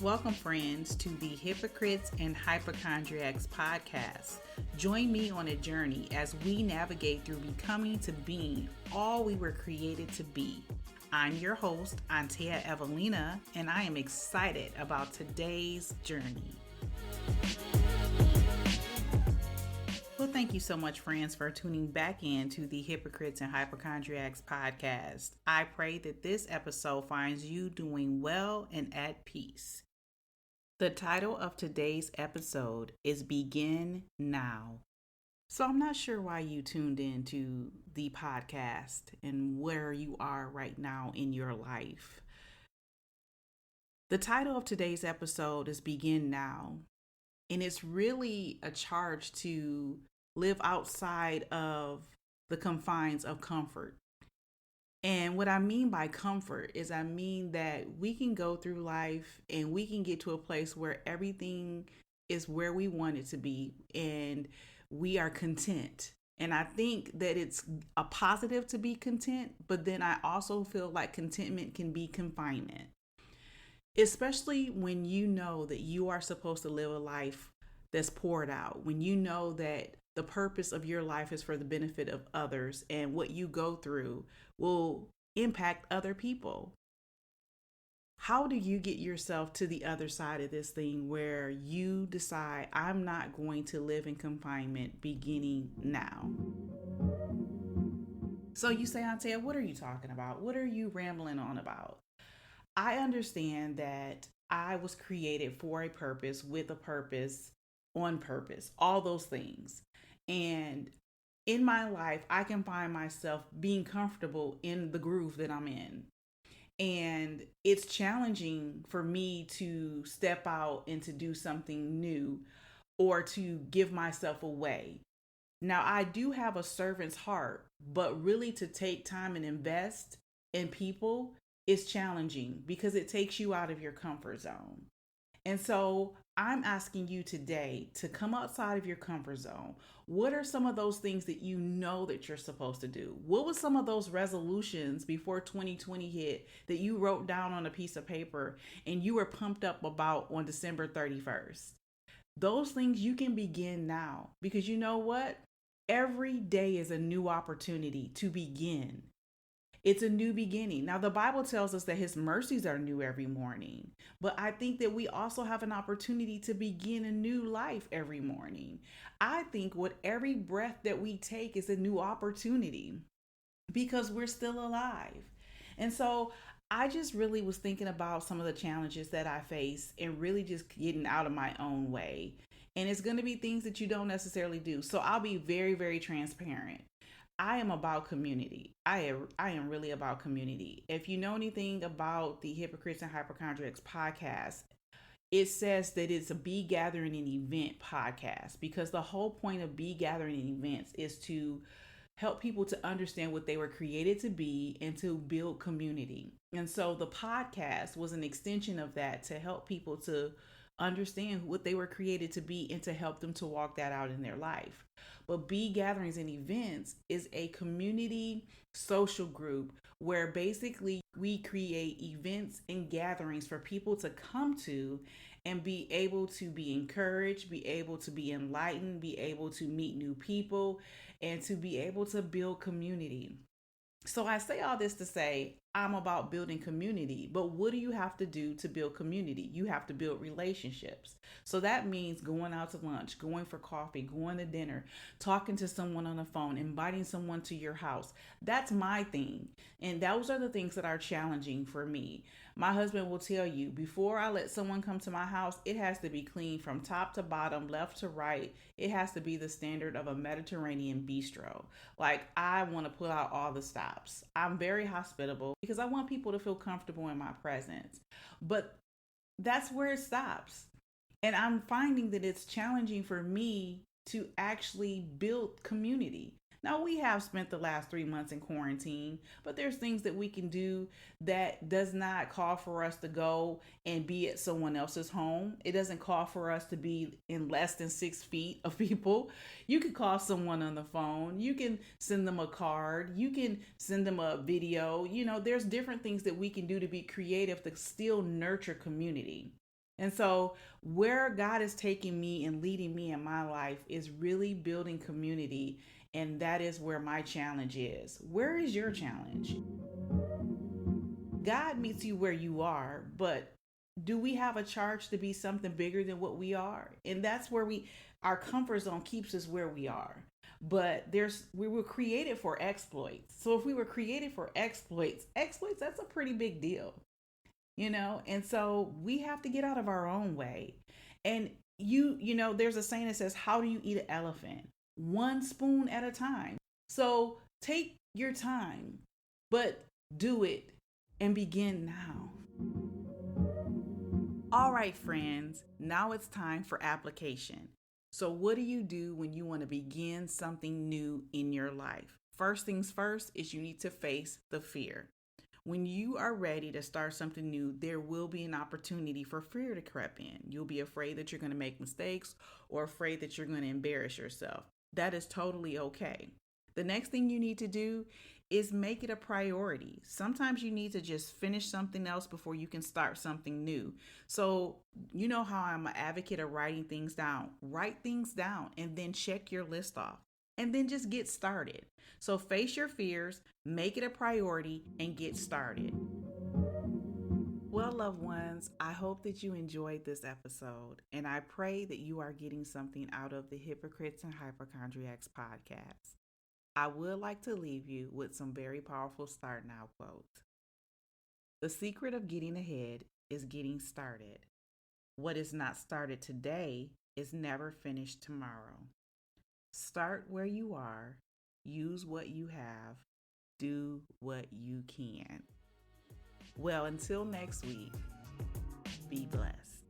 Welcome, friends, to the Hypocrites and Hypochondriacs podcast. Join me on a journey as we navigate through becoming to being all we were created to be. I'm your host, Antea Evelina, and I am excited about today's journey. Well, thank you so much, friends, for tuning back in to the Hypocrites and Hypochondriacs podcast. I pray that this episode finds you doing well and at peace. The title of today's episode is Begin Now. So I'm not sure why you tuned in to the podcast and where you are right now in your life. The title of today's episode is Begin Now, and it's really a charge to live outside of the confines of comfort. And what I mean by comfort is I mean that we can go through life and we can get to a place where everything is where we want it to be and we are content. And I think that it's a positive to be content, but then I also feel like contentment can be confinement, especially when you know that you are supposed to live a life that's poured out, when you know that the purpose of your life is for the benefit of others and what you go through will impact other people. How do you get yourself to the other side of this thing where you decide, I'm not going to live in confinement beginning now? So you say, Antea, what are you talking about? What are you rambling on about? I understand that I was created for a purpose, with a purpose, on purpose, all those things. And in my life, I can find myself being comfortable in the groove that I'm in. And it's challenging for me to step out and to do something new or to give myself away. Now, I do have a servant's heart, but really to take time and invest in people is challenging because it takes you out of your comfort zone. And so I'm asking you today to come outside of your comfort zone. What are some of those things that you know that you're supposed to do? What was some of those resolutions before 2020 hit that you wrote down on a piece of paper and you were pumped up about on December 31st? Those things you can begin now, because you know what? Every day is a new opportunity to begin. It's a new beginning. Now, the Bible tells us that his mercies are new every morning, but I think that we also have an opportunity to begin a new life every morning. I think with every breath that we take is a new opportunity because we're still alive. And so I just really was thinking about some of the challenges that I face and really just getting out of my own way. And it's going to be things that you don't necessarily do. So I'll be very, very transparent. I am about community. I am really about community. If you know anything about the Hypocrites and Hypochondriacs podcast, it says that it's a Bee Gathering and Event podcast because the whole point of Bee Gathering and Events is to help people to understand what they were created to be and to build community. And so the podcast was an extension of that to help people to understand what they were created to be and to help them to walk that out in their life. But Bee Gatherings and Events is a community social group where basically we create events and gatherings for people to come to and be able to be encouraged, be able to be enlightened, be able to meet new people, and to be able to build community. So I say all this to say I'm about building community, but what do you have to do to build community? You have to build relationships. So that means going out to lunch, going for coffee, going to dinner, talking to someone on the phone, inviting someone to your house. That's my thing. And those are the things that are challenging for me. My husband will tell you, before I let someone come to my house, it has to be clean from top to bottom, left to right. It has to be the standard of a Mediterranean bistro. Like, I want to pull out all the stops. I'm very hospitable because I want people to feel comfortable in my presence. But that's where it stops. And I'm finding that it's challenging for me to actually build community. Now, we have spent the last 3 months in quarantine, but there's things that we can do that does not call for us to go and be at someone else's home. It doesn't call for us to be in less than 6 feet of people. You can call someone on the phone. You can send them a card. You can send them a video. You know, there's different things that we can do to be creative to still nurture community. And so, where God is taking me and leading me in my life is really building community. And that is where my challenge is. Where is your challenge? God meets you where you are, but do we have a charge to be something bigger than what we are? And that's where our comfort zone keeps us where we are. But we were created for exploits. So if we were created for exploits, that's a pretty big deal, you know? And so we have to get out of our own way. And there's a saying that says, how do you eat an elephant? One spoon at a time. So take your time, but do it and begin now. All right, friends, now it's time for application. So, what do you do when you want to begin something new in your life? First things first is you need to face the fear. When you are ready to start something new, there will be an opportunity for fear to creep in. You'll be afraid that you're going to make mistakes or afraid that you're going to embarrass yourself. That is totally okay. The next thing you need to do is make it a priority. Sometimes you need to just finish something else before you can start something new. So, you know how I'm an advocate of writing things down. Write things down and then check your list off. And then just get started. So face your fears, make it a priority, and get started. Well, loved ones, I hope that you enjoyed this episode, and I pray that you are getting something out of the Hypocrites and Hypochondriacs podcast. I would like to leave you with some very powerful start now quotes. The secret of getting ahead is getting started. What is not started today is never finished tomorrow. Start where you are, use what you have, do what you can. Well, until next week, be blessed.